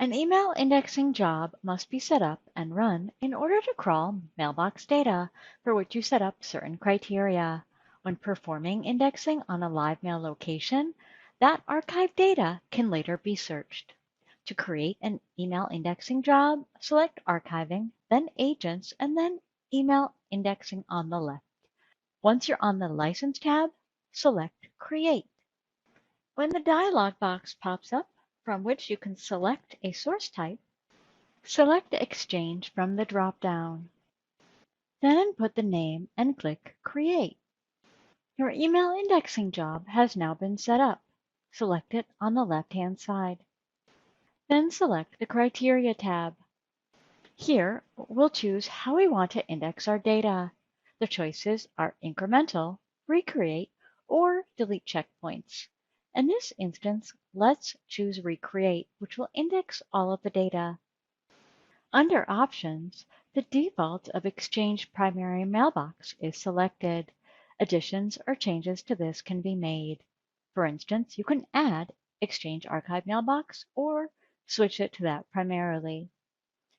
An email indexing job must be set up and run in order to crawl mailbox data for which you set up certain criteria. When performing indexing on a live mail location, that archived data can later be searched. To create an email indexing job, select Archiving, then Agents, and then Email Indexing on the left. Once you're on the License tab, select Create. When the dialog box pops up, from which you can select a source type, select Exchange from the drop-down. Then input the name and click Create. Your email indexing job has now been set up. Select it on the left-hand side. Then select the Criteria tab. Here, we'll choose how we want to index our data. The choices are incremental, recreate, or delete checkpoints. In this instance, let's choose Recreate, which will index all of the data. Under Options, the default of Exchange Primary Mailbox is selected. Additions or changes to this can be made. For instance, you can add Exchange Archive Mailbox or switch it to that primarily.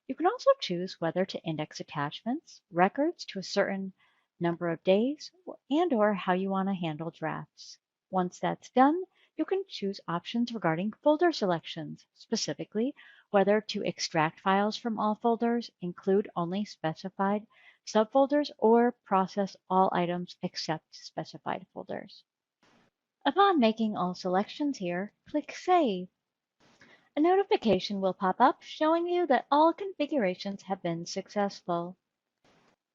You can also choose whether to index attachments, records to a certain number of days, and/or how you want to handle drafts. Once that's done, you can choose options regarding folder selections, specifically whether to extract files from all folders, include only specified subfolders, or process all items except specified folders. Upon making all selections here, click Save. A notification will pop up showing you that all configurations have been successful.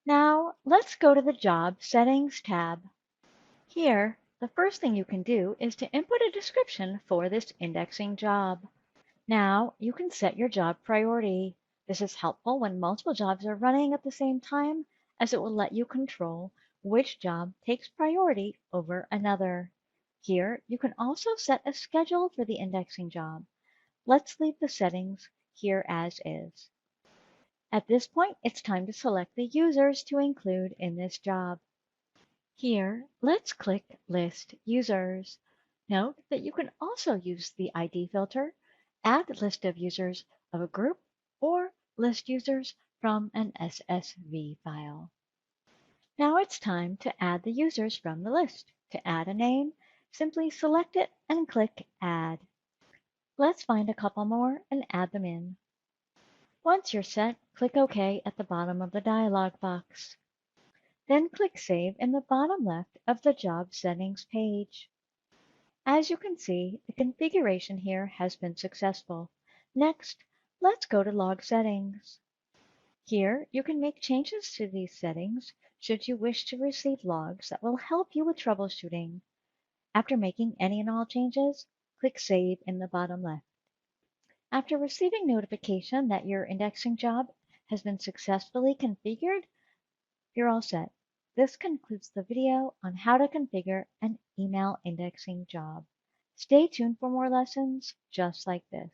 Now, let's go to the Job Settings tab. Here, the first thing you can do is to input a description for this indexing job. Now, you can set your job priority. This is helpful when multiple jobs are running at the same time, as it will let you control which job takes priority over another. Here, you can also set a schedule for the indexing job. Let's leave the settings here as is. At this point, it's time to select the users to include in this job. Here, let's click List Users. Note that you can also use the ID filter, add list of users of a group, or list users from an SSV file. Now it's time to add the users from the list. To add a name, simply select it and click Add. Let's find a couple more and add them in. Once you're set, click OK at the bottom of the dialog box. Then click Save in the bottom left of the Job Settings page. As you can see, the configuration here has been successful. Next, let's go to Log Settings. Here, you can make changes to these settings should you wish to receive logs that will help you with troubleshooting. After making any and all changes, click Save in the bottom left. After receiving notification that your indexing job has been successfully configured, you're all set. This concludes the video on how to configure an email indexing job. Stay tuned for more lessons just like this.